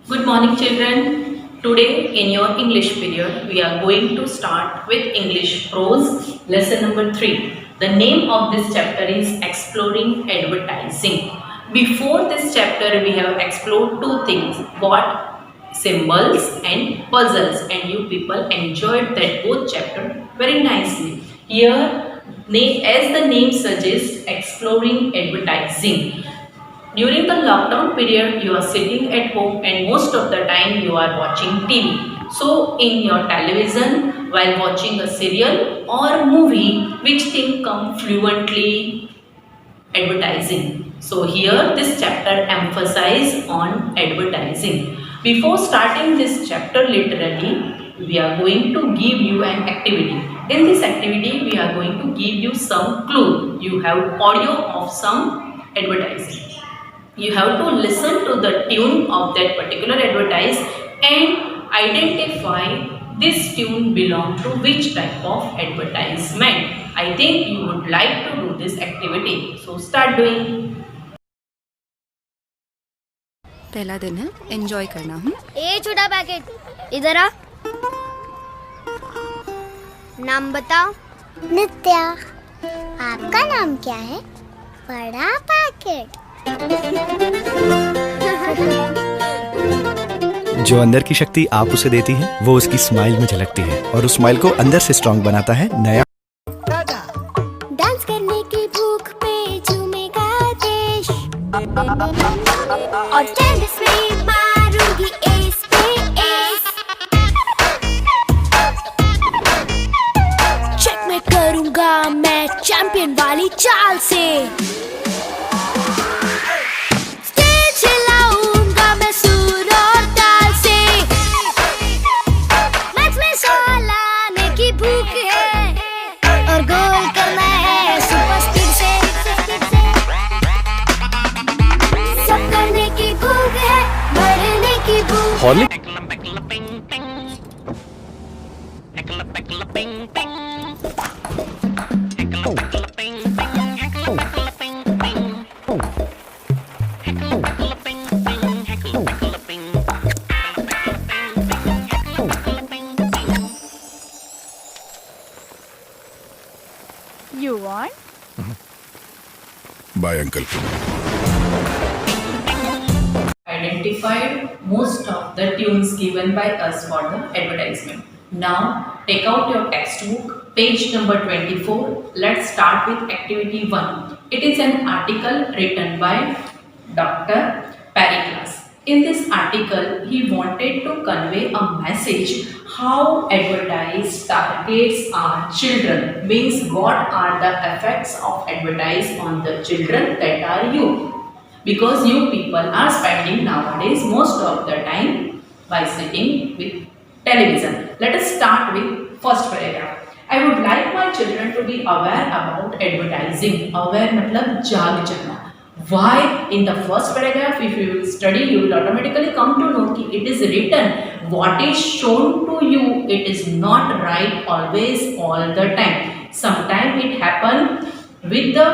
Good morning, children. Today, in your English period, we are going to start with English prose, lesson number 3. The name of this chapter is Exploring Advertising. Before this chapter, we have explored two things: what symbols and puzzles, and you people enjoyed that both chapter very nicely. Here, as the name suggests, exploring advertising. During the lockdown period, you are sitting at home and most of the time you are watching TV. So, in your television, while watching a serial or movie, which thing come fluently? Advertising. So, here this chapter emphasize on advertising. Before starting this chapter literally, we are going to give you an activity. In this activity, we are going to give you some clue. You have audio of some advertising. You have to listen to the tune of that particular advertise and identify this tune belong to which type of advertisement. I think you would like to do this activity. So start doing. पहला दिन है, enjoy करना। ए छोटा packet इधर आ। नाम बताओ। नित्या। आपका नाम क्या है? बड़ा पैकेट। जो अंदर की शक्ति आप उसे देती हैं, वो उसकी स्माइल में झलकती है और उस स्माइल को अंदर से स्ट्रॉन्ग बनाता है नया। डांस करने की भूख पे झूमेगा देश और टेनिस में मारूंगी एस पे एस। चेक में करूंगा मैं चैंपियन वाली चाल से। You want? Bye, uncle. Identified most of the tunes given by us for the advertisement. Now take out your textbook, page number 24. Let's start with activity 1. It is an article written by Dr. Pericles. In this article, he wanted to convey a message how advertise targets our children, means what are the effects of advertise on the children, that are you. Because you people are spending nowadays most of the time by sitting with television. Let us start with first paragraph. I would like my children to be aware about advertising. Aware matlab जाग जाना. Why? In the first paragraph, if you will study, you will automatically come to know that it is written. What is shown to you, it is not right always all the time. Sometimes it happen with the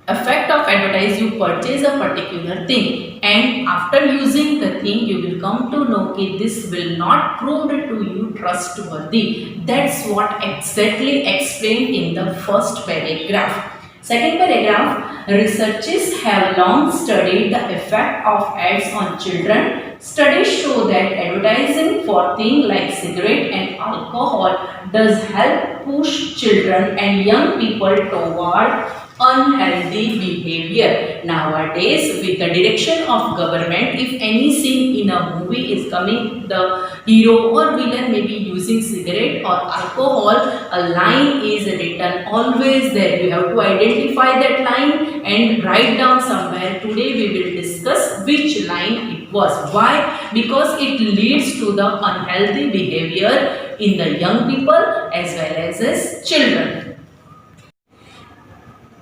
effect of advertise. You purchase a particular thing and after using the thing you will come to know that this will not prove to you trustworthy. That's what exactly explained in the first paragraph. Second paragraph, researchers have long studied the effect of ads on children. Studies show that advertising for things like cigarette and alcohol does help push children and young people toward unhealthy behavior. Nowadays, with the direction of government, if any scene in a movie is coming, the hero or villain may be using cigarette or alcohol, a line is written always there. You have to identify that line and write down somewhere. Today we will discuss which line it was. Why? Because it leads to the unhealthy behavior in the young people as well as children.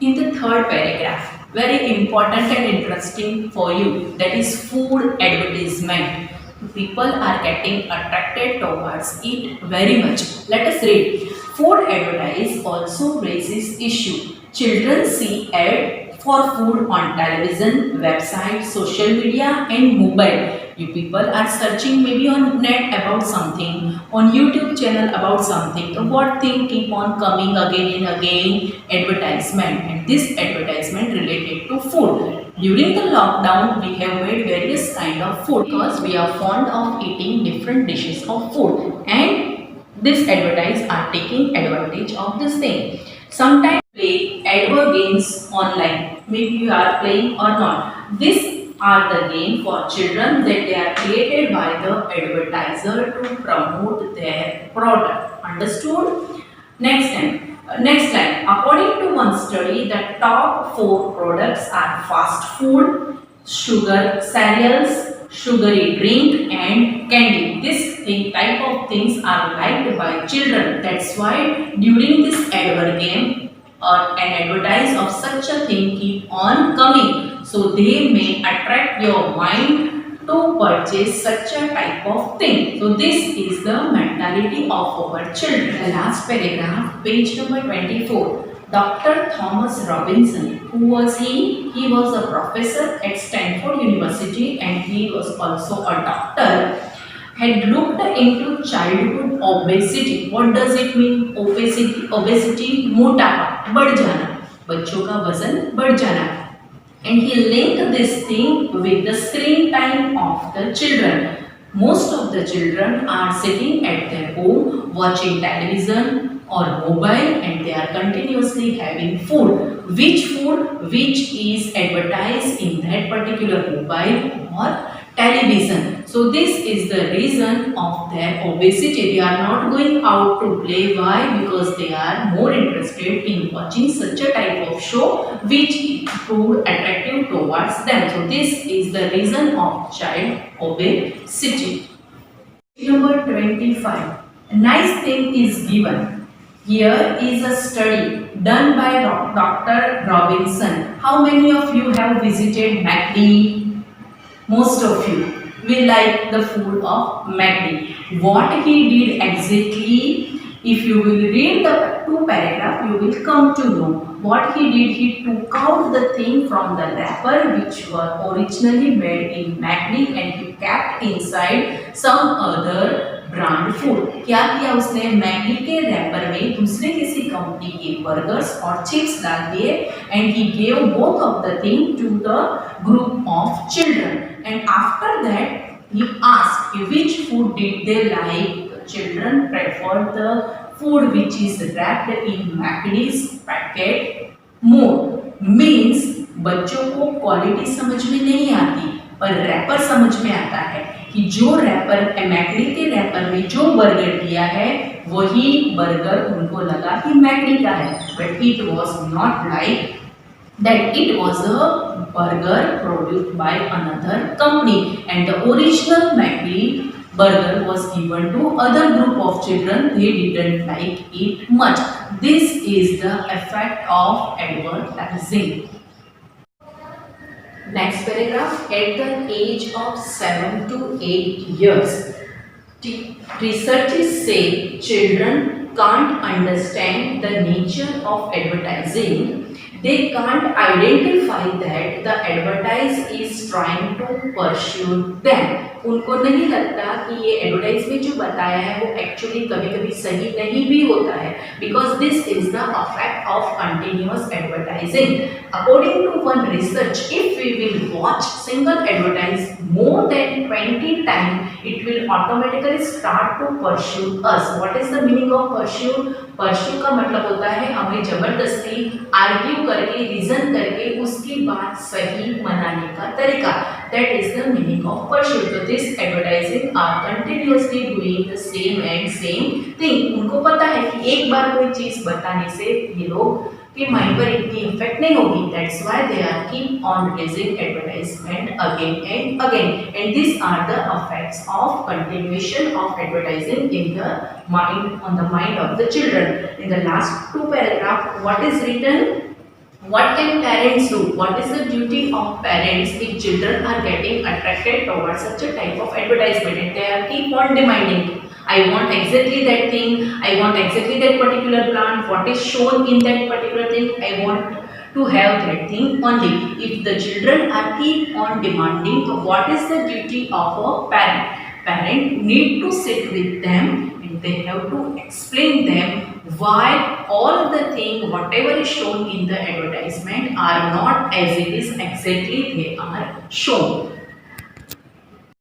In the third paragraph, very important and interesting for you, that is food advertisement. People are getting attracted towards it very much. Let us read. Food advertise also raises issue. Children see ad for food on television, website, social media and mobile. You people are searching maybe on net about something, on YouTube channel about something. So what thing keep on coming again and again? Advertisement, and this advertisement related to food. During the lockdown, we have made various kind of food because we are fond of eating different dishes of food, and this advertise are taking advantage of this thing. Sometimes play advert games online. Maybe you are playing or not. This are the game for children that they are created by the advertiser to promote their product. Understood? Next line. According to one study, the top 4 products are fast food, sugar cereals, sugary drink, and candy. This type of things are liked by children. That's why during this advert game, an advertise of such a thing keep on coming. So they may attract your mind to purchase such a type of thing. So this is the mentality of our children. The last paragraph, page number 24. Dr. Thomas Robinson, who was he? He was a professor at Stanford University and he was also a doctor. Had looked into childhood obesity. What does it mean? Obesity, मोटापा, बढ़ जाना, बच्चों का वजन बढ़ जाना. And he linked this thing with the screen time of the children. Most of the children are sitting at their home watching television or mobile, and they are continuously having food. Which food? Which is advertised in that particular mobile or television. So this is the reason of their obesity. They are not going out to play. Why? Because they are more interested in watching such a type of show which is too attractive towards them. So this is the reason of child obesity. Number 25. A nice thing is given. Here is a study done by Dr. Robinson. How many of you have visited McD? Most of you will like the food of McD. What he did exactly, if you will read the 2 paragraph, you will come to know. What he did, he took out the thing from the wrapper which were originally made in McD and he kept inside some other brand food. क्या किया उसने? Maggi के wrapper में दूसरे किसी company के burgers और chips डाल दिए and he gave both of the thing to the group of children and after that he asked which food did they like. The children preferred the food which is wrapped in McD's packet more. Means बच्चों को quality समझ में नहीं आती पर wrapper समझ में आता है कि जो रैपर मैगडी के रैपर में जो बर्गर दिया है वही बर्गर उनको लगा कि मैगडी का है. But it was not like that. It was a burger produced by another company and the original McD burger was given to other group of children. They didn't like it much. This is the effect of advertising. Next paragraph. At the age of 7 to 8 years, researchers say children can't understand the nature of advertising. They can't identify that the advertise is trying to pursue them. उनको नहीं लगता कि ये advertise में जो बताया है वो एक्चुअली कभी कभी सही नहीं भी होता है, because this is the affect of continuous advertising. According to one research, if we will watch single advertise more than 20 time, it will automatically start to pursue us. What is the meaning of pursue? Pursue का मतलब होता है हमें जबरदस्ती argue करके, reason करके उसकी बात सही मनाने का तरीका. That is the meaning of pursue. तो this advertising are continuously doing the same and same thing. उनको पता है कि एक बार कोई चीज बताने से ये लोग के माइंड पर इतनी इफेक्ट नहीं होगी. That's why they are keep on releasing advertisement again and again. And this are the effects of continuation of advertising in the mind, on the mind of the children. In the last 2 paragraph, what is written? What can parents do? What is the duty of parents if children are getting attracted towards such a type of advertisement and they are keep on demanding, I want exactly that thing, I want exactly that particular plant, what is shown in that particular thing, I want to have that thing only. If the children are keep on demanding, so what is the duty of a parent? Parent need to sit with them and they have to explain them why all the thing whatever is shown in the advertisement are not as it is exactly they are shown.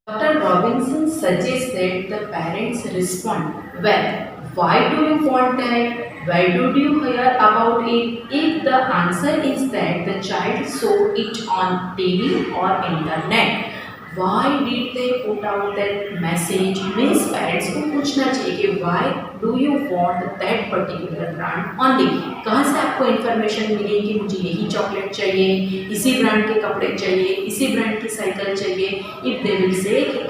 Dr. Robinson suggests that the parents respond, well, why do you want that? Why did you hear about it? If the answer is that the child saw it on TV or internet, why did they put out that message? Means parents को पूछना चाहिए कि why do you want that particular brand only? कहाँ से आपको information मिली कि मुझे यही चॉकलेट चाहिए, इसी ब्रांड के कपड़े चाहिए, इसी ब्रांड की साइकिल चाहिए? If they will say कि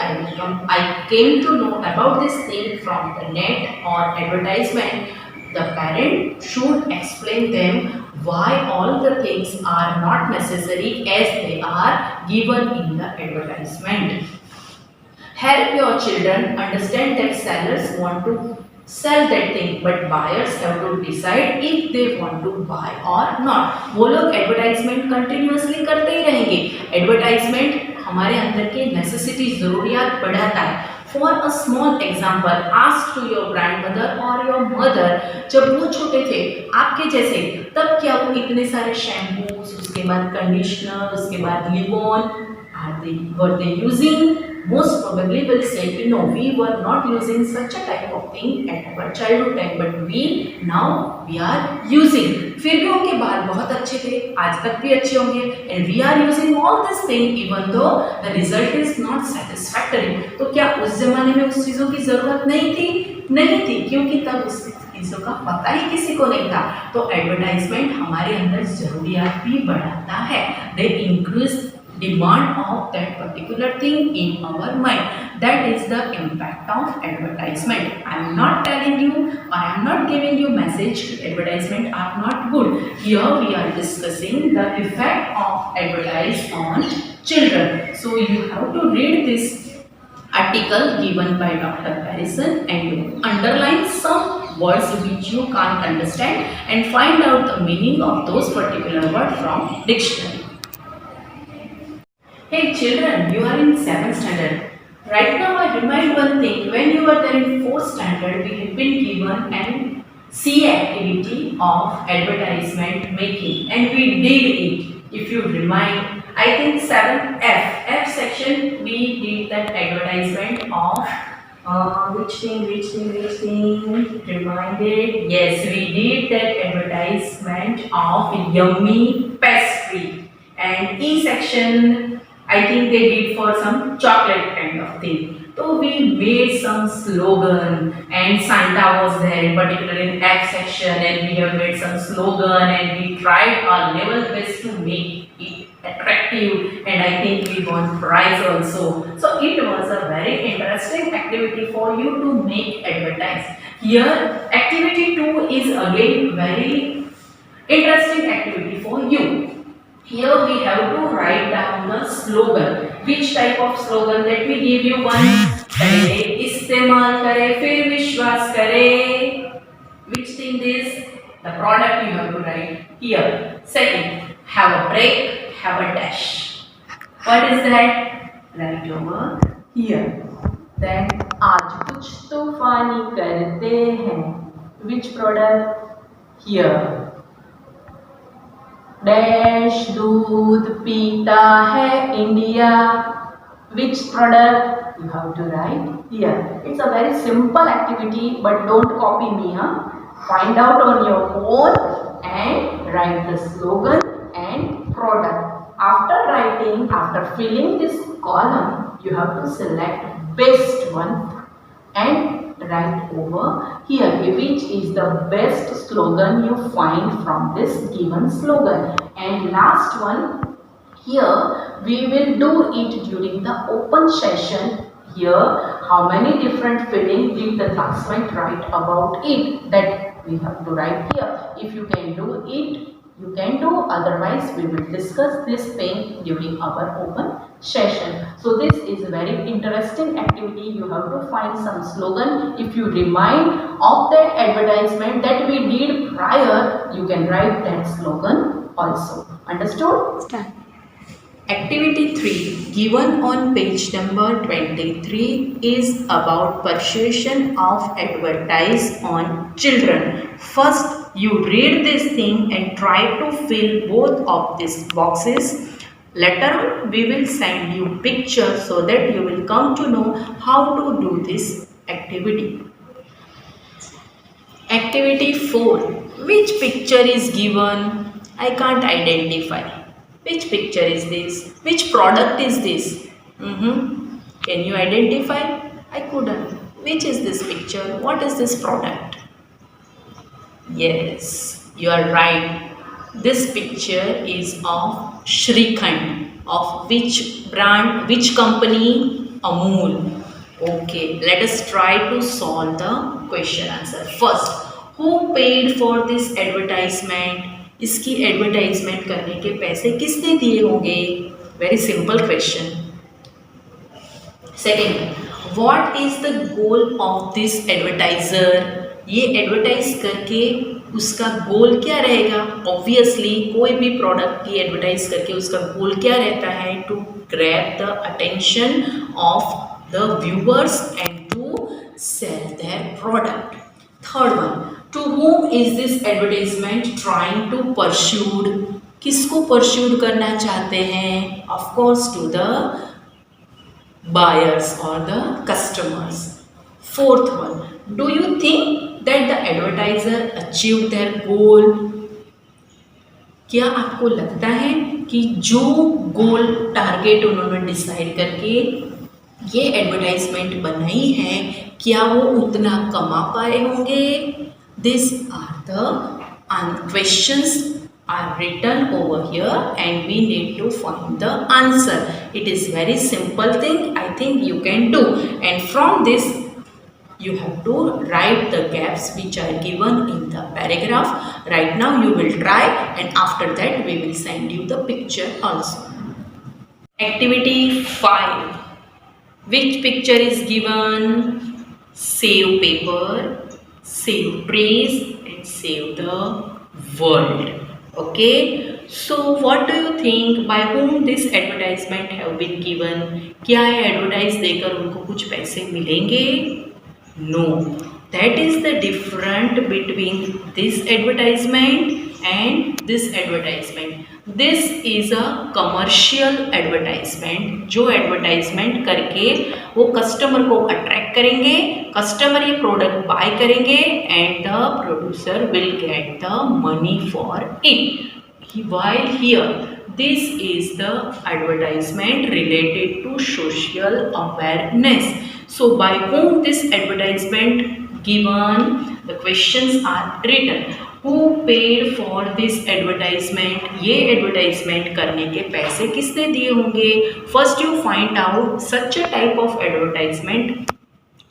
I came to know about this thing from the net or advertisement, the parent should explain them why all the things are not necessary as they are given in the advertisement. Help your children understand that sellers want to sell that thing, but buyers have to decide if they want to buy or not. वो लोग advertisement continuously करते ही रहेंगे. Advertisement हमारे अंदर के necessity ज़रूरियात बढ़ाता है. For a small example, ask to your grandmother or your mother, जब वो छोटे थे आपके जैसे, तब क्या वो इतने सारे शैम्पूस, उसके बाद कंडीशनर, उसके बाद live-on, were they using? Most probably will say कि no, we were not using such a type of thing at our childhood time, but now we are using. फिर भी उनके बाल बहुत अच्छे थे, आज तक भी अच्छे होंगे, and we are using all this thing even though the result is not satisfactory. तो क्या उस जमाने में उस चीज़ों की ज़रूरत नहीं थी? नहीं थी, क्योंकि तब उस चीज़ों का पता ही किसी को नहीं था. तो एडवर्टाइजमेंट हमारे अंदर ज़रूरियात भी बढ़ाता है. They increase demand of that particular thing in our mind. That is the impact of advertisement. I am not telling you or I am not giving you message advertisement are not good. Here we are discussing the effect of advertise on children. So you have to read this article given by Dr. Harrison and you underline some words which you can't understand and find out the meaning of those particular words from dictionary. Hey children, you are in 7th standard. Right now I remind one thing, when you were there in 4th standard, we have been given an C activity of advertisement making and we did it. If you remind, I think 7th F section we did that advertisement of which thing, reminded, yes, we did that advertisement of yummy pastry. And E section I think they did for some chocolate kind of thing. So we made some slogan and Santa was there, particularly in F section, and we have made some slogan and we tried our level best to make it attractive and I think we won prize also. So it was a very interesting activity for you to make advertise. Here activity 2 is again very interesting activity for you. Here we have to write down the slogan. Which type of slogan? Let me give you one. पहले इस्तेमाल करें फिर विश्वास करें. Which thing is? The product you have to write here. Second, have a break, have a dash. What is that? Write over here. Then आज कुछ तूफानी करते हैं. Which product? Here. डैश दूध पीता है India. Which product? You have to write here. It's a very simple activity, but don't copy me. Find out on your own and write the slogan and product. After filling this column, you have to select best one and write over here which is the best slogan you find from this given slogan. And last one, here we will do it during the open session. Here how many different filling did the classmate write about it, that we have to write here. If you can do it, you can do, otherwise we will discuss this thing during our open session. So this is a very interesting activity. You have to find some slogan. If you remind of that advertisement that we did prior, you can write that slogan also. Understood? Activity 3 given on page number 23 is about persuasion of advertise on children. First, you read this thing and try to fill both of these boxes. Later on, we will send you pictures so that you will come to know how to do this activity. Activity 4. Which picture is given? I can't identify. Which picture is this? Which product is this? Can you identify? I couldn't. Which is this picture? What is this product? Yes, you are right. This picture is of Shrikhand. Of which brand? Which company? Amul. Okay, let us try to solve the question answer. First, who paid for this advertisement? इसकी advertisement करने के पैसे किसने दिए होंगे? Very simple question. Second, what is the goal of this advertiser? ये advertise करके उसका गोल क्या रहेगा? ऑब्वियसली कोई भी प्रोडक्ट की एडवर्टाइज करके उसका गोल क्या रहता है? To grab the attention of the viewers and to sell their product. Third one, to whom is this advertisement trying to pursue? किसको pursue करना चाहते हैं? Of course to the buyers or the customers. Fourth one, do you think that the advertiser achieved their goal? क्या आपको लगता है कि जो गोल टारगेट उन्होंने डिसाइड करके ये एडवर्टाइजमेंट बनाई है, क्या वो उतना कमा पाए होंगे? These are the questions are written over here and we need to find the answer. It is very simple thing. I think you can do. And from this you have to write the gaps which are given in the paragraph. Right now you will try and after that we will send you the picture also. Activity 5. Which picture is given? Save paper, save trees and save the world. Okay, so what do you think, by whom this advertisement have been given? क्या advertise देकर उनको कुछ पैसे मिलेंगे? No, that is the difference between this advertisement and this advertisement. This is a commercial advertisement. जो advertisement करके वो customer को अट्रैक्ट करेंगे, कस्टमर ये प्रोडक्ट बाय करेंगे and the producer will get the money for it. While here this is the advertisement related to social awareness. So by whom this advertisement given? The questions are written. Who paid for this advertisement? ये advertisement करने के पैसे किसने दिए होंगे? First you find out such a type of advertisement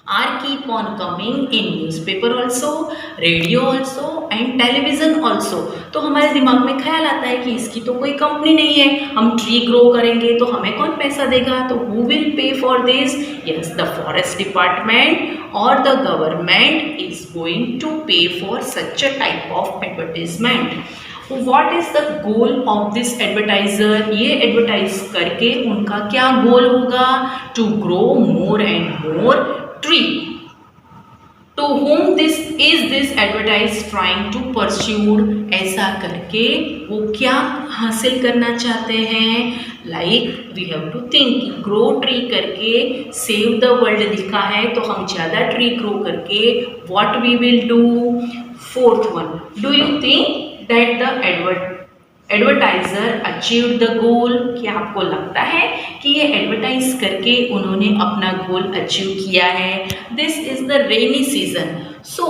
are keep on coming in newspaper also, radio also and television also. तो हमारे दिमाग में ख्याल आता है कि इसकी तो कोई कंपनी नहीं है, हम ट्री ग्रो करेंगे तो हमें कौन पैसा देगा? तो who will pay for this? Yes, the forest department or the government is going to pay for such a type of advertisement. What is the goal of this advertiser? ये advertise करके उनका क्या गोल होगा? To grow more and more tree. To whom this advertise trying to pursue? ऐसा करके वो क्या हासिल करना चाहते हैं? Like we have to think, grow tree करके save the world लिखा है तो हम ज़्यादा ट्री ग्रो करके what we will do? Fourth one, do you think that the advertiser achieved the goal? क्या आपको लगता है कि ये एडवर्टाइज करके उन्होंने अपना गोल अचीव किया है? This is the rainy season. So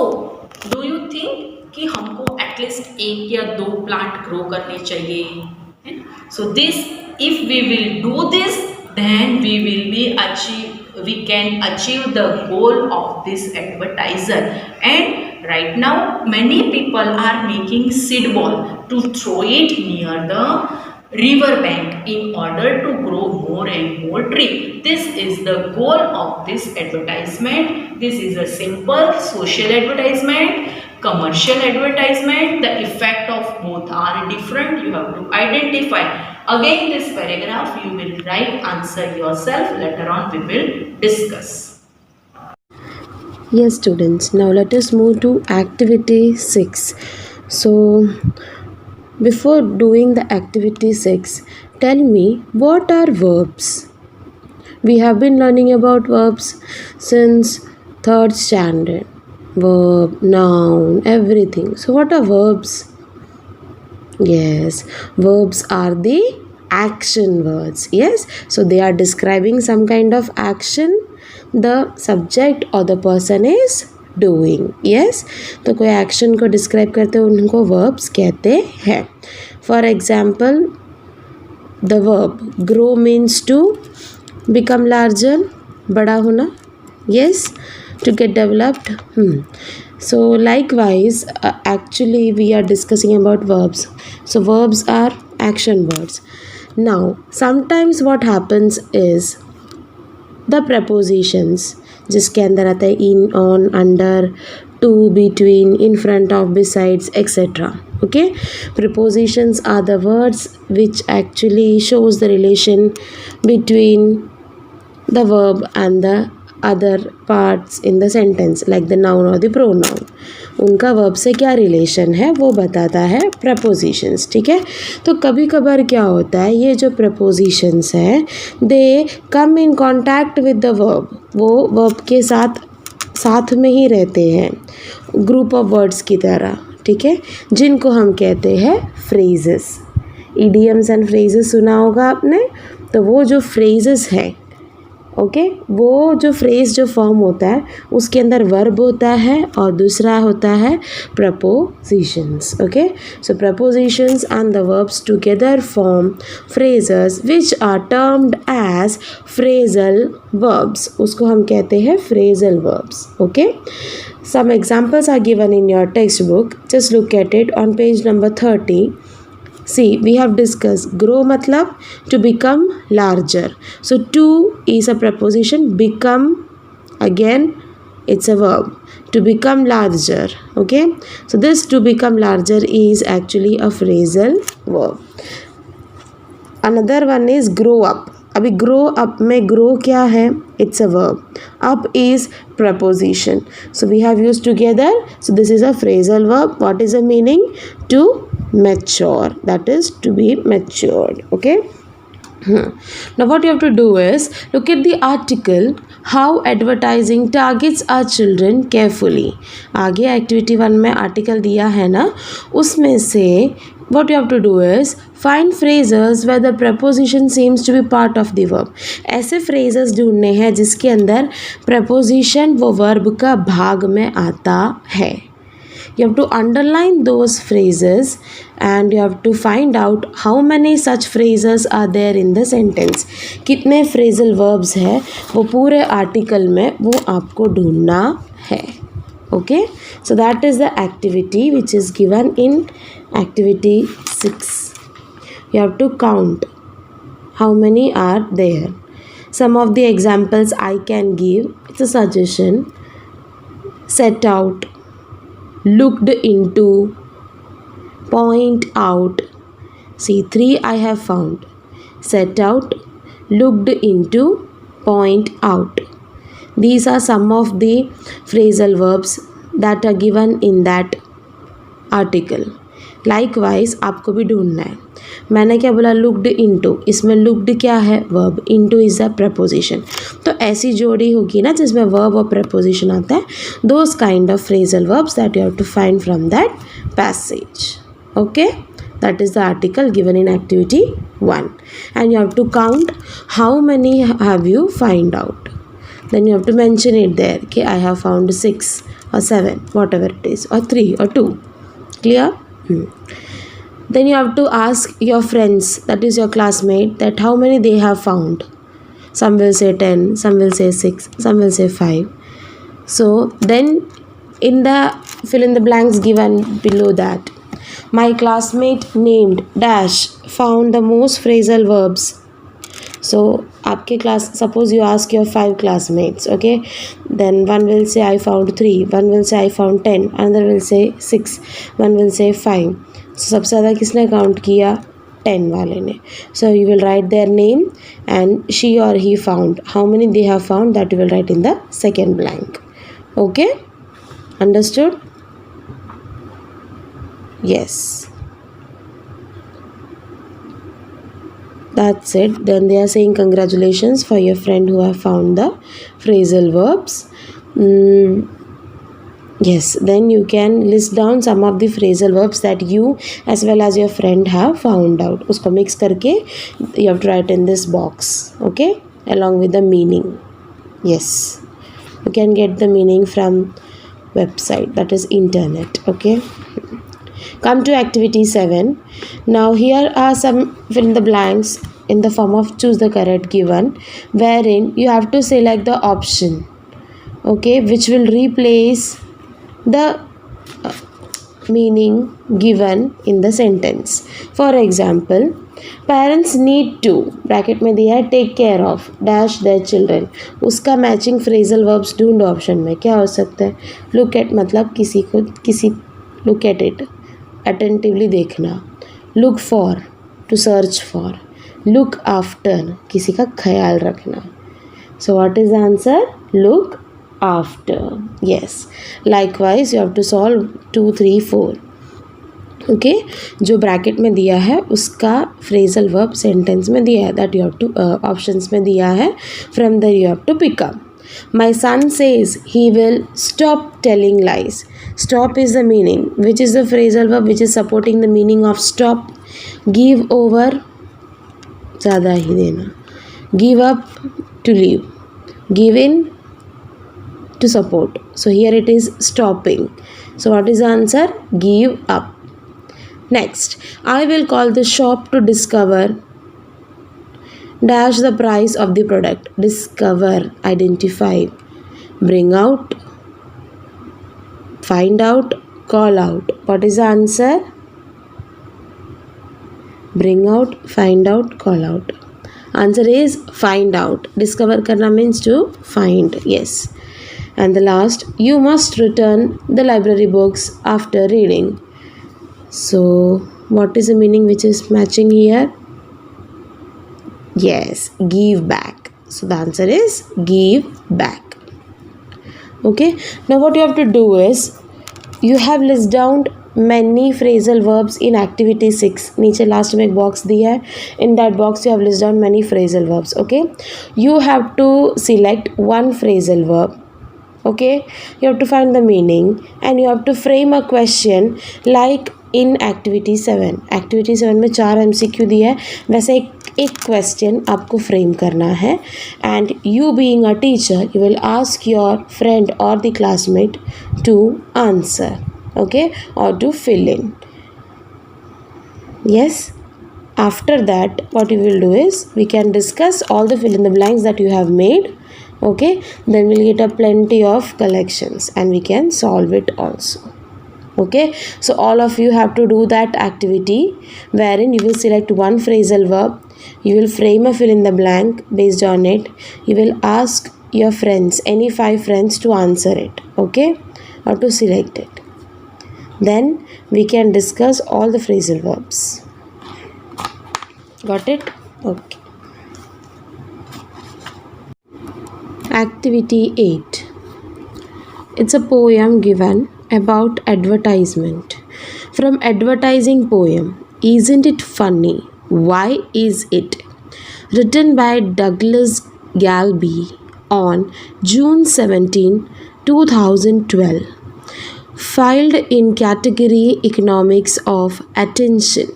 do you think कि हमको एटलीस्ट 1 या 2 प्लांट ग्रो करने चाहिए? So this if we will do this then we can achieve the goal of this advertiser. And right now many people are making seed ball to throw it near the river bank in order to grow more and more tree. This is the goal of this advertisement. This is a simple social advertisement. commercial advertisement, the effect of both are different. You have to identify. Again, this paragraph you will write, answer yourself. Later on we will discuss. Yes, students. Now let us move to activity 6. So, before doing the activity 6, tell me what are verbs? We have been learning about verbs since 3rd standard. Verb, noun, everything. So, what are verbs? Yes, verbs are the action words. Yes, so they are describing some kind of action the subject or the person is doing. Yes, तो कोई action को describe करते हैं उनको verbs कहते हैं. For example, the verb grow means to become larger, बड़ा होना. Yes, to get developed. So likewise, actually we are discussing about verbs. So verbs are action words. Now sometimes what happens is the prepositions जिसके अंदर आता है in, on, under, to, between, in front of, besides, etc. Okay, prepositions are the words which actually shows the relation between the verb and the other parts in the sentence like the noun or the pronoun. उनका verb से क्या relation है वो बताता है propositions. ठीक है, तो कभी कभार क्या होता है ये जो प्रपोजिशंस हैं they come in contact with the verb. वो वर्ब के साथ में ही रहते हैं ग्रुप ऑफ वर्ड्स की तरह. ठीक है, जिनको हम कहते हैं फ्रेजेस. इडियम्स एंड फ्रेजेस सुना होगा आपने. तो वो जो फ्रेजेस हैं ओके वो जो फ्रेज जो फॉर्म होता है उसके अंदर वर्ब होता है और दूसरा होता है prepositions. Okay, so prepositions and the verbs together form phrases which are termed as phrasal verbs. उसको हम कहते हैं phrasal verbs. Okay, some examples are given in your textbook. Just look at it on page number 30. See, we have discussed grow matlab to become larger. So to is a preposition, become again it's a verb to become larger. Okay, so this to become larger is actually a phrasal verb. Another one is grow up. अभी grow up में grow क्या है? It's a verb. Up is preposition. So we have used together. So this is a phrasal verb. What is the meaning? To mature. That is to be matured. Okay. Now what you have to do is look at the article how advertising targets our children carefully. आगे activity 1 में article दिया है ना, उसमें से what you have to do is find phrases where the preposition seems to be part of the verb. ऐसे phrases ढूंढने हैं जिसके अंदर preposition वो verb का भाग में आता है. You have to underline those phrases and you have to find out how many such phrases are there in the sentence. कितने phrasal verbs है वो पूरे article में वो आपको ढूंढना है. Okay, so that is the activity which is given in activity 6. You have to count how many are there. Some of the examples I can give. It's a suggestion. Set out, looked into, point out. See, 3 I have found. Set out, looked into, point out. These are some of the phrasal verbs that are given in that article. Likewise आपको भी ढूंढना है. मैंने क्या बोला? looked into. इसमें looked क्या है? verb. into is a preposition. तो ऐसी जोड़ी होगी ना जिसमें verb और preposition आता है. Those kind of phrasal verbs that you have to find from that passage. Okay, that is the article given in activity 1 and you have to count how many have you find out. Then you have to mention it there. Okay, I have found 6 or 7 whatever it is, or 3 or 2. Clear? Then you have to ask your friends, that is your classmate, that how many they have found. Some will say 10, some will say 6, some will say 5. So then in the fill in the blanks given below that, my classmate named dash found the most phrasal verbs. So आपके class, suppose you ask your 5 classmates, okay, then one will say I found 3, one will say I found 10, another will say 6, one will say 5. So सबसे ज़्यादा किसने count किया? 10 वाले ने. So you will write their name and she or he found. How many they have found, that you will write in the second blank. Okay? Understood? Yes. That's it. Then they are saying congratulations for your friend who have found the phrasal verbs. Yes, then you can list down some of the phrasal verbs that you as well as your friend have found out. Usko mix karke you have to write in this box, okay, along with the meaning. Yes, you can get the meaning from website, that is internet. Okay, come to activity 7. Now here are some fill in the blanks in the form of choose the correct given, wherein you have to select the option, okay, which will replace the meaning given in the sentence. For example, parents need to bracket में दिया है take care of dash their children. उसका matching phrasal verbs ढूंढो option में. क्या हो सकता है? Look at मतलब किसी look at it, attentively देखना. Look for to search for. Look after किसी का ख्याल रखना. So what is the answer? Look after. Yes, likewise you have to solve 2 3 4. okay, जो ब्रैकेट में दिया है उसका phrasal verb sentence में दिया है, that you have to options में दिया है, from there you have to pick up. My son says he will stop telling lies. Stop is the meaning, which is the phrasal verb which is supporting the meaning of stop. Give over ज़्यादा ही देना. Give up to leave. Give in to support. So here it is stopping. So what is the answer? Give up. Next, I will call the shop to discover dash the price of the product. Discover, identify, bring out, find out, call out. What is the answer? Bring out, find out, call out. Answer is find out. Discover karna means to find. Yes. And the last, you must return the library books after reading. So what is the meaning which is matching here? Yes, give back. So the answer is give back. Okay, now what you have to do is you have list down many phrasal verbs in activity 6. नीचे last में एक box दिया है. In that box you have list down many phrasal verbs. Okay, you have to select one phrasal verb. Okay, you have to find the meaning and you have to frame a question like in activity 7. activity 7 में 4 MCQ दिया है, वैसे एक question आपको frame करना है, and you being a teacher you will ask your friend or the classmate to answer, okay, or to fill in. Yes, after that what you will do is we can discuss all the fill in the blanks that you have made. Okay, then we'll get a plenty of collections and we can solve it also. Okay, so all of you have to do that activity wherein you will select one phrasal verb, you will frame a fill in the blank based on it, you will ask your friends, any 5 friends, to answer it, okay, or to select it. Then we can discuss all the phrasal verbs. Got it? Okay. Activity 8. It's a poem given about advertisement. From advertising poem, Isn't It Funny? Why Is It? Written by Douglas Galby on June 17, 2012. Filed in category Economics of Attention.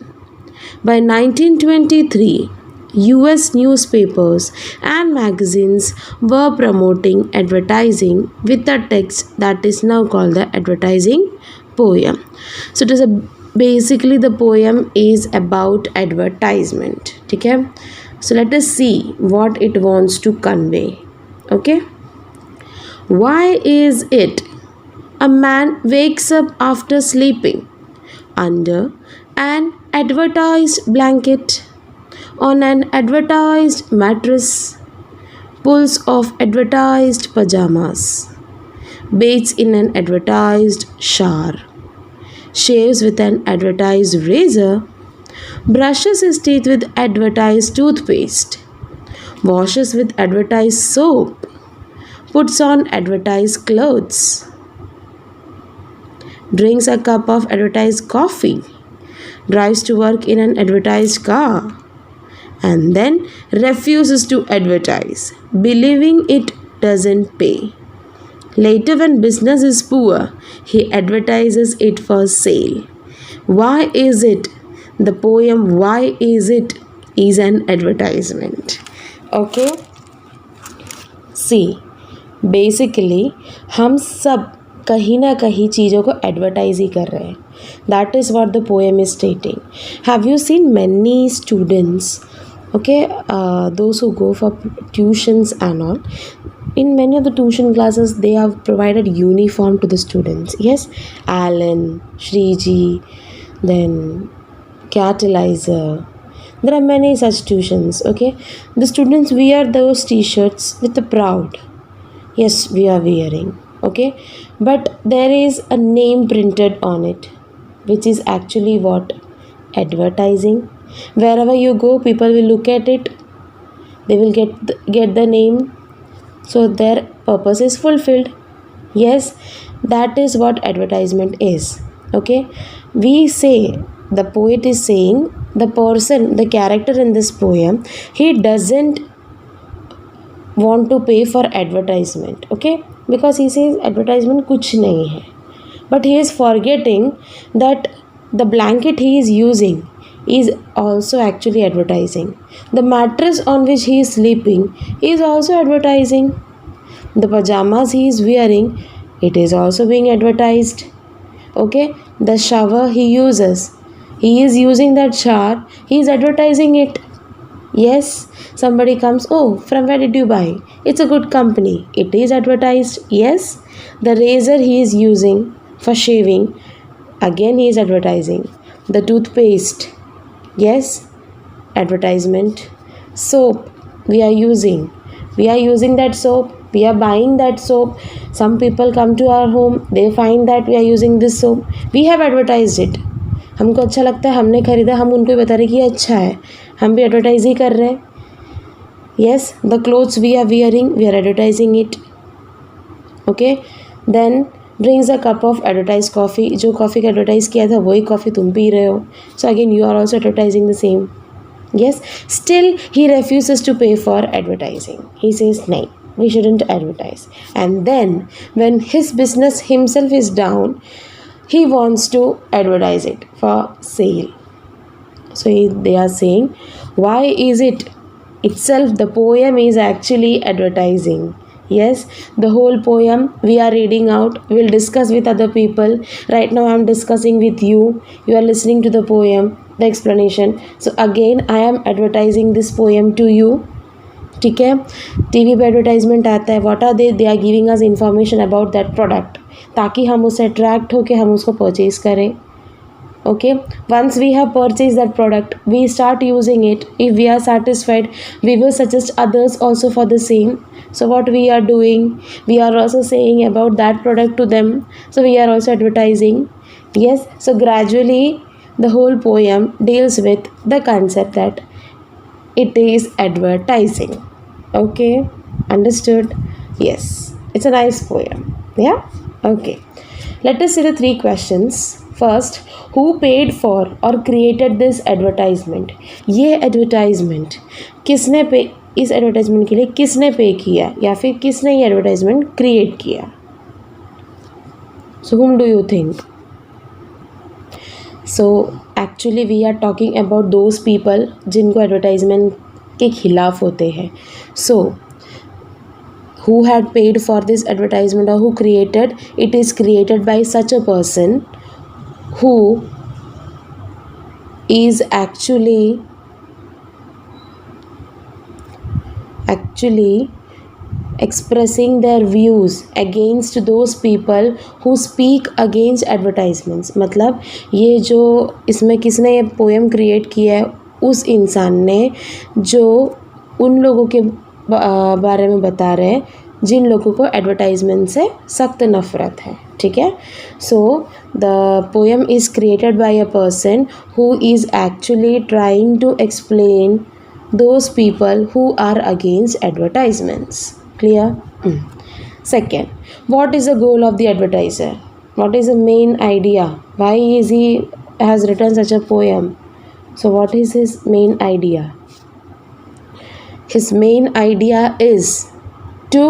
By 1923, US newspapers and magazines were promoting advertising with a text that is now called the advertising poem. So it is basically the poem is about advertisement. Okay, so let us see what it wants to convey. Okay, why is it a man wakes up after sleeping under an advertised blanket? on an advertised mattress, pulls off advertised pajamas, bathes in an advertised shower, shaves with an advertised razor, brushes his teeth with advertised toothpaste, washes with advertised soap, puts on advertised clothes, drinks a cup of advertised coffee, drives to work in an advertised car, and then refuses to advertise, believing it doesn't pay. Later, when business is poor, he advertises it for sale. Why is it? The poem Why Is It is an advertisement. Okay? See, basically, हम सब कहीं ना कहीं चीज़ों को advertise ही कर रहे हैं. That is what the poem is स्टेटिंग. Have you seen many students, okay, those who go for tuitions and all, in many of the tuition classes they have provided uniform to the students. Yes, Alan, Shriji, then Catalyzer, there are many such tuitions. Okay, the students wear those t-shirts with the proud. Yes, we are wearing. Okay, but there is a name printed on it, which is actually what? Advertising. Wherever you go, people will look at it, they will get the name, so their purpose is fulfilled. Yes, that is what advertisement is. Okay, we say, the poet is saying, the person, the character in this poem, he doesn't want to pay for advertisement. Okay, because he says advertisement kuch nahi hai, but he is forgetting that the blanket he is using is also actually advertising. The mattress on which he is sleeping is also advertising. The pajamas he is wearing, it is also being advertised. Okay, the shower he uses, he is using that shower, he is advertising it. Yes, somebody comes, oh, from where did you buy? It's a good company, it is advertised. Yes, the razor he is using for shaving, again he is advertising. The toothpaste, yes, advertisement. Soap we are using that soap, we are buying that soap. Some people come to our home, they find that we are using this soap, we have advertised it. हमको अच्छा लगता है, हमने खरीदा, हम उनको बता रहे कि ये अच्छा है, हम भी एडवर्टाइज ही कर रहे हैं. Yes, the clothes we are wearing, we are advertising it. Okay, then brings a cup of advertised coffee. जो कॉफ़ी का एडवर्टाइज किया था वही कॉफ़ी तुम पी रहे हो, so again you are also advertising the same. Yes, still he refuses to pay for advertising. He says no, we shouldn't advertise. And then when his business himself is down, he wants to advertise it for sale. So they are saying, why is it itself, the poem is actually advertising. Yes, the whole poem we are reading out, we'll discuss with other people. Right now I am discussing with you, you are listening to the poem, the explanation. So again I am advertising this poem to you. ठीक है, TV पे advertisement आता है, what are they are giving us information about that product, ताकि हम उससे attract होकर हम उसको परचेज करें. Okay, once we have purchased that product, we start using it. If we are satisfied, we will suggest others also for the same. So what we are doing, we are also saying about that product to them, so we are also advertising. Yes, so gradually the whole poem deals with the concept that it is advertising. Okay, understood? Yes, it's a nice poem. Yeah, okay, let us see the 3 questions. First, who paid for or created this advertisement? ये advertisement किसने पे, इस advertisement के लिए किसने पे किया या फिर किसने ये एडवर्टाइजमेंट क्रिएट किया? So whom do you think? So actually we are talking about those people जिनको एडवर्टाइजमेंट के खिलाफ होते हैं. So who had paid for this advertisement or who created? It is created by such a person who is actually expressing their views against those people who speak against advertisements. मतलब ये जो इसमें किसने ये पोएम क्रिएट किया है, उस इंसान ने जो उन लोगों के बारे में बता रहे हैं जिन लोगों को एडवर्टाइजमेंट से सख्त नफ़रत है, ठीक है. So the poem is created by a person who is actually trying to explain those people who are against advertisements. Clear? Second, what is the goal of the advertiser? What is the main idea? Why is he has written such a poem? So what is his main idea? His main idea is to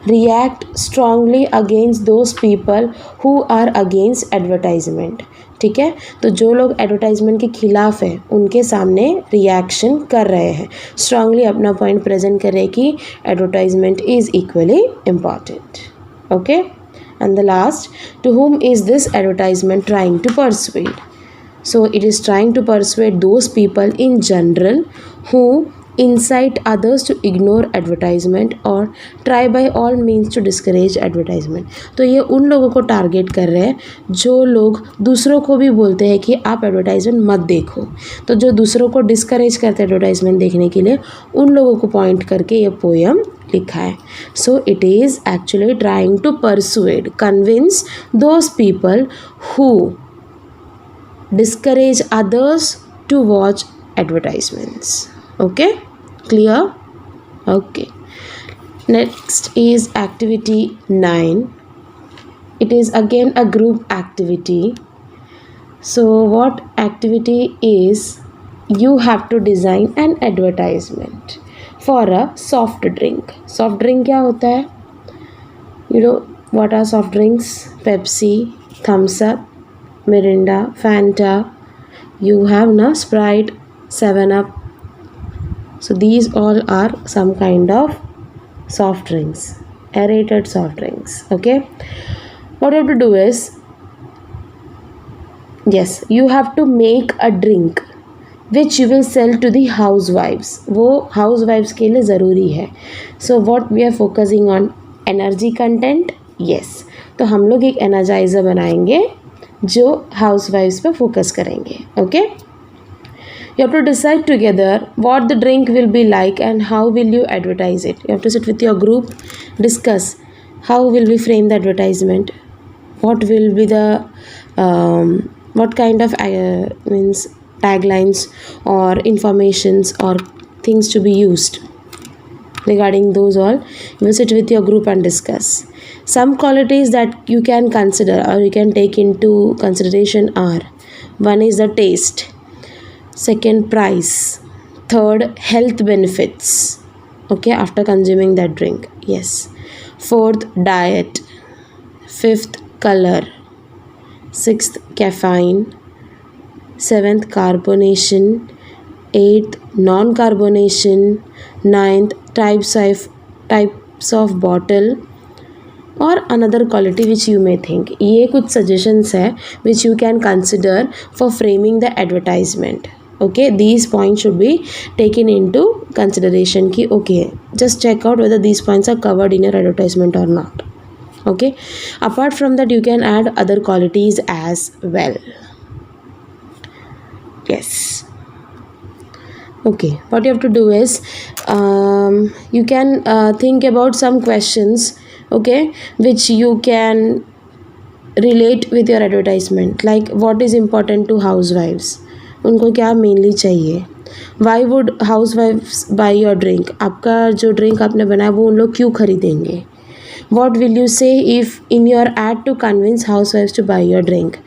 react strongly against those people who are against advertisement. ठीक है, तो जो लोग advertisement के खिलाफ है उनके सामने रिएक्शन कर रहे हैं, स्ट्रांगली अपना पॉइंट प्रेजेंट कर रहे हैं कि advertisement is equally important. Okay, and the last, to whom is this advertisement trying to persuade? So it is trying to persuade those people in general who incite others to ignore advertisement or try by all means to discourage advertisement. तो ये उन लोगों को target कर रहे हैं जो लोग दूसरों को भी बोलते हैं कि आप एडवर्टाइजमेंट मत देखो. तो जो दूसरों को डिस्करेज करते हैं एडवर्टाइजमेंट देखने के लिए, उन लोगों को पॉइंट करके ये पोएम लिखा है. So it is actually trying to persuade, convince those people who discourage others to watch advertisements. Okay, clear? Okay, next is activity 9. It is again a group activity. So what activity is, you have to design an advertisement for a soft drink. Soft drink क्या होता है? You know what are soft drinks? Pepsi, Thumbs Up, Mirinda, Fanta, you have na Sprite, 7-Up. So these all are some kind of soft drinks, aerated soft drinks. Okay, what you have to do is, yes, you have to make a drink which you will sell to the housewives. वो housewives के लिए ज़रूरी है. So what we are focusing on, energy content. Yes, तो हम लोग एक energizer बनाएंगे जो हाउसवाइफ्स पे फोकस करेंगे. Okay, you have to decide together what the drink will be like and how will you advertise it. You have to sit with your group, discuss how will be frame the advertisement, what will be the what kind of means taglines or informations or things to be used. Regarding those all, you will sit with your group and discuss. Some qualities that you can consider or you can take into consideration are: one is the taste, second price, third health benefits, okay, after consuming that drink, yes, fourth diet, fifth color, sixth caffeine, seventh carbonation, eighth non-carbonation, ninth types of bottle or another quality which you may think. ये कुछ suggestions है which you can consider for framing the advertisement. Okay, these points should be taken into consideration कि okay, just check out whether these points are covered in your advertisement or not. Okay, apart from that you can add other qualities as well. Yes. Okay, what you have to do is you can think about some questions, okay, which you can relate with your advertisement, like what is important to housewives, उनको क्या mainly चाहिए, why would housewives buy your drink, आपका जो drink आपने बनाया वो उन लोग क्यों खरीदेंगे, what will you say if in your ad to convince housewives to buy your drink,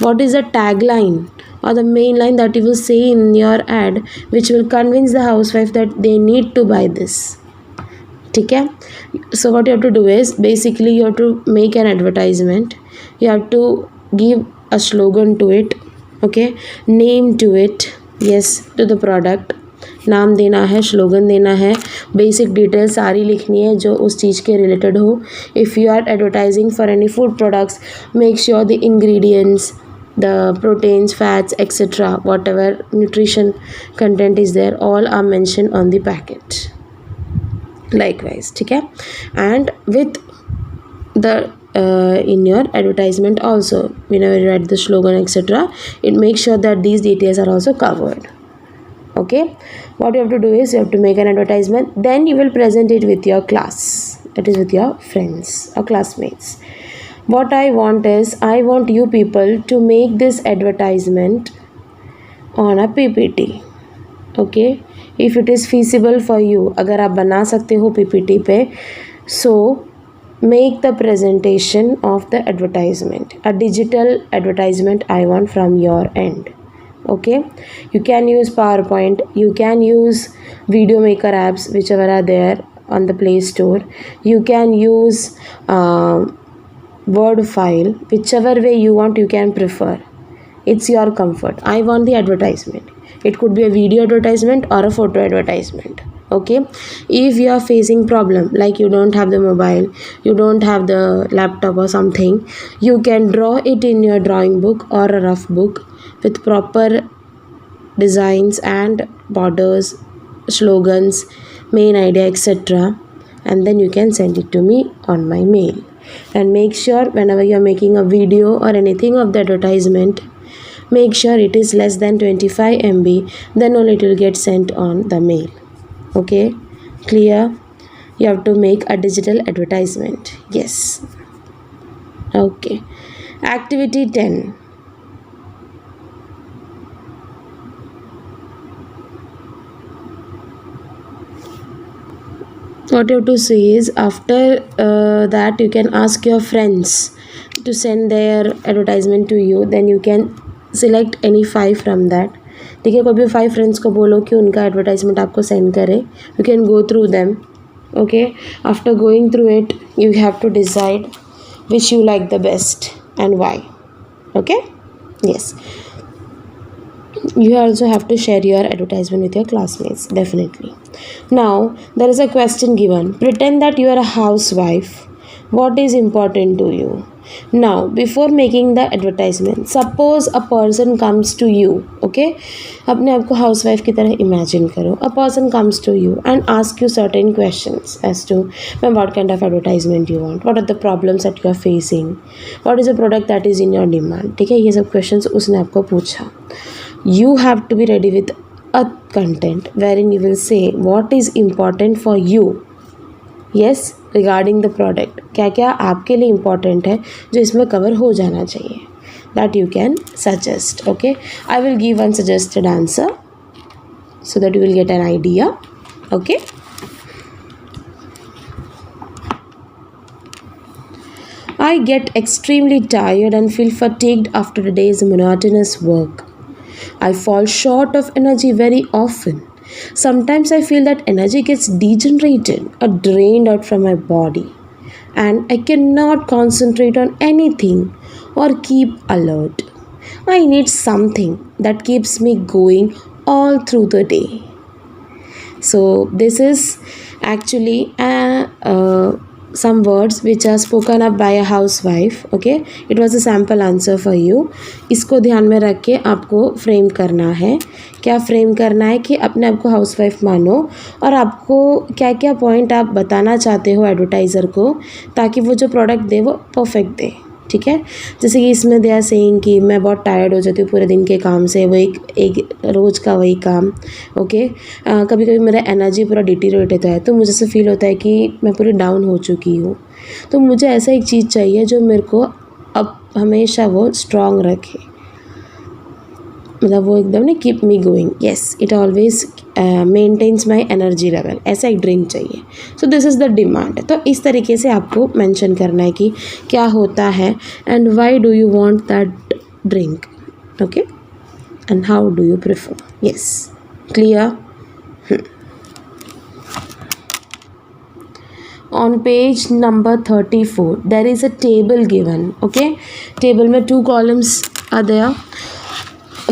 what is the tagline or the main line that you will say in your ad which will convince the housewife that they need to buy this. ठीक है, so what you have to do is, basically you have to make an advertisement, you have to give a slogan to it, okay, name to it, yes, to the product, नाम देना है, slogan देना है, basic detail सारी लिखनी है जो उस चीज़ के रिलेटेड हो. If you are advertising for any food products, make sure the ingredients, the proteins, fats, etc., whatever nutrition content is there, all are mentioned on the packet. Likewise, ठीक है, and with the in your advertisement also. Whenever you write the slogan etc., it makes sure that these details are also covered. Okay, what you have to do is you have to make an advertisement, then you will present it with your class, that is with your friends or classmates. What I want is, I want you people to make this advertisement on a PPT. Okay, if it is feasible for you, अगर आप बना सकते हो PPT पे, so make the presentation of the advertisement, a digital advertisement I want from your end. Okay, you can use PowerPoint, you can use video maker apps whichever are there on the Play Store, you can use Word file, whichever way you want you can prefer. It's your comfort. I want the advertisement. It could be a video advertisement or a photo advertisement. Okay, if you are facing problem like you don't have the mobile, you don't have the laptop or something, you can draw it in your drawing book or a rough book with proper designs and borders, slogans, main idea etc., and then you can send it to me on my mail. And make sure whenever you are making a video or anything of the advertisement, make sure it is less than 25 MB, then only it will get sent on the mail. Okay, clear? You have to make a digital advertisement. Yes. Okay, activity 10. What you have to say is, after that you can ask your friends to send their advertisement to you, then you can select any 5 from that. ठीक है, कोई भी 5 friends को बोलो कि उनका advertisement आपको send करे. You can go through them. Okay, after going through it you have to decide which you like the best and why. Okay, yes, you also have to share your advertisement with your classmates, definitely. Now there is a question given. Pretend that you are a housewife. What is important to you? Now before making the advertisement, suppose a person comes to you. Okay, अपने आप को housewife की तरह imagine करो. A person comes to you and asks you certain questions as to what kind of advertisement you want, what are the problems that you are facing, what is the product that is in your demand. ठीक है, ये सब questions उसने आपको पूछा. You have to be ready with a content wherein you will say what is important for you. Yes, regarding the product, क्या क्या आपके लिए important है जो इसमें cover हो जाना चाहिए, that you can suggest. Okay, I will give one suggested answer so that you will get an idea. Okay, I get extremely tired and feel fatigued after a day's monotonous work. I fall short of energy very often. Sometimes I feel that energy gets degenerated or drained out from my body, and I cannot concentrate on anything or keep alert. I need something that keeps me going all through the day. So this is actually some words which are spoken up by a housewife. Okay, it was a sample answer for you. इसको ध्यान में रख के आपको frame करना है. क्या frame करना है कि अपने आप को हाउसवाइफ मानो और आपको क्या क्या पॉइंट आप बताना चाहते हो एडवर्टाइज़र को, ताकि वो जो प्रोडक्ट दे वो परफेक्ट दे. ठीक है, जैसे कि इसमें दे आर सेइंग कि मैं बहुत टायर्ड हो जाती हूँ पूरे दिन के काम से, वो एक रोज़ का वही काम. ओके, कभी कभी मेरा एनर्जी पूरा डिटीरियोरेट होता है, तो मुझे ऐसा फील होता है कि मैं पूरी डाउन हो चुकी हूँ. तो मुझे ऐसा एक चीज़ चाहिए जो मेरे को अब हमेशा वो स्ट्रॉन्ग रखे, मतलब वो एकदम ना keep me going. Yes, it always maintains my energy level. ऐसा एक ड्रिंक चाहिए. So this is the demand. तो इस तरीके से आपको मेंशन करना है कि क्या होता है and why do you want that drink. Okay, and how do you prefer. Yes, clear. On page number 34 there is a table given. Okay, table में 2 columns are there.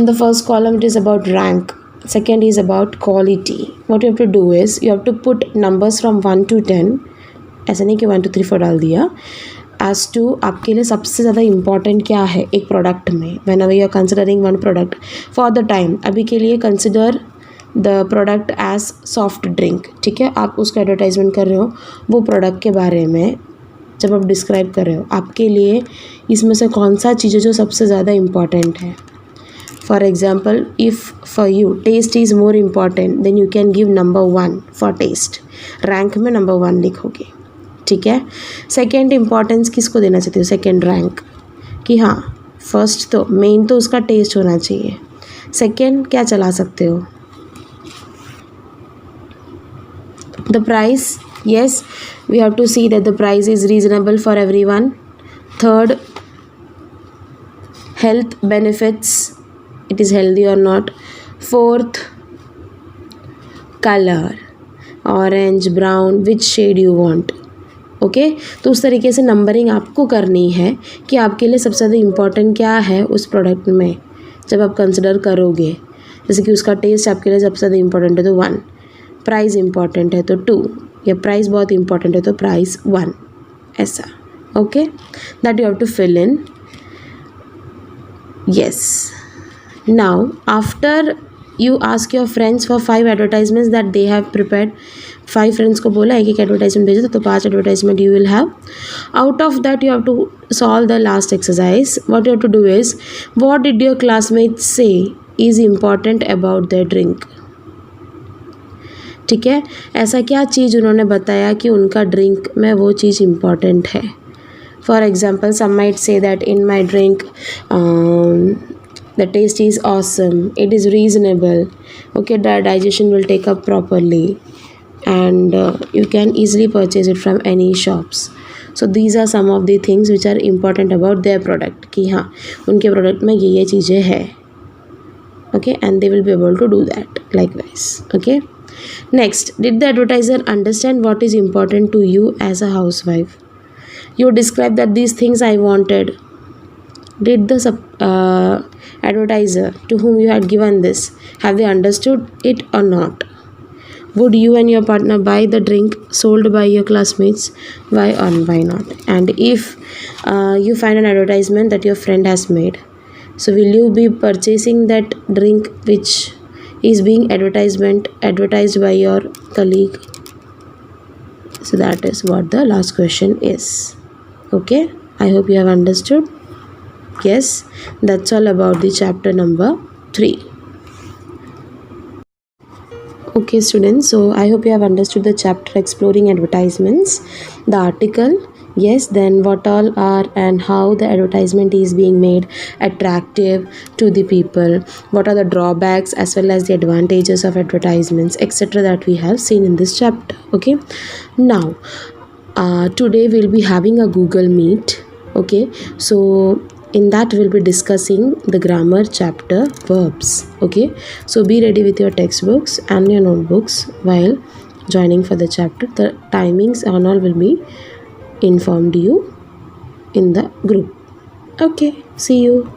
In the first column it is about rank, second is about quality. What you have to do is you have to put numbers from 1 to 10. ऐसा नहीं कि 1 2 3 4 डाल दिया. As to आपके लिए सबसे ज़्यादा इम्पॉर्टेंट क्या है एक प्रोडक्ट में. whenever you are considering one product for the time, अभी के लिए consider the product as soft drink. ठीक है, आप उसका एडवर्टाइजमेंट कर रहे हो, वो प्रोडक्ट के बारे में जब आप डिस्क्राइब कर रहे हो, आपके लिए इसमें से कौन सा चीज़ है जो सबसे ज़्यादा इम्पॉर्टेंट है. For example, if for you taste is more important than you can give number 1 for taste. Rank में नंबर 1 लिखोगे. ठीक है. सेकेंड इम्पॉर्टेंस किसको देना चाहते हो? सेकेंड रैंक, कि हाँ फर्स्ट तो मेन तो उसका टेस्ट होना चाहिए. सेकेंड क्या चला सकते हो? The price. yes, we have to see that the price is reasonable for everyone. Third, health benefits, it is healthy or not. Fourth, color, orange, brown, which shade you want. Okay तो उस तरीके से numbering आपको करनी है कि आपके लिए सबसे ज़्यादा इम्पॉर्टेंट क्या है उस प्रोडक्ट में जब आप कंसिडर करोगे. जैसे कि उसका टेस्ट आपके लिए सबसे ज़्यादा इम्पॉर्टेंट है तो 1, प्राइस इम्पॉर्टेंट है तो 2, या प्राइस बहुत इम्पॉर्टेंट है तो प्राइस 1, ऐसा. Okay, that you have to fill in. Yes. Now after you ask your friends for 5 advertisements that they have prepared. 5 friends को बोला एक एडवर्टाइजमेंट भेजो तो 5 advertisement you will have. Out of that you have to solve the last exercise. What you have to do is, what did your classmates say is important about their drink? ठीक है, ऐसा क्या चीज़ उन्होंने बताया कि उनका ड्रिंक में वो चीज़ इम्पॉर्टेंट है. For example, some might say that in my drink the taste is awesome, it is reasonable, okay, the digestion will take up properly, and you can easily purchase it from any shops. So these are some of the things which are important about their product, कि हाँ उनके product में ये चीज़ें हैं. okay, and they will be able to do that likewise. okay, next, did the advertiser understand what is important to you as a housewife? You describe that these things I wanted. Did the advertiser to whom you had given this, have they understood it or not? Would you and your partner buy the drink sold by your classmates? Why or why not? And if you find an advertisement that your friend has made, so will you be purchasing that drink which is being advertised by your colleague? So that is what the last question is. Okay, I hope you have understood. Yes, that's all about the chapter number 3. Okay students, so I hope you have understood the chapter exploring advertisements, the article, yes, then what all are and how the advertisement is being made attractive to the people, what are the drawbacks as well as the advantages of advertisements, etc. that we have seen in this chapter. Okay, now today we'll be having a Google Meet. Okay, so in that we'll be discussing the grammar chapter verbs. Okay, so be ready with your textbooks and your notebooks while joining for the chapter. The timings and all will be informed you in the group. Okay, see you.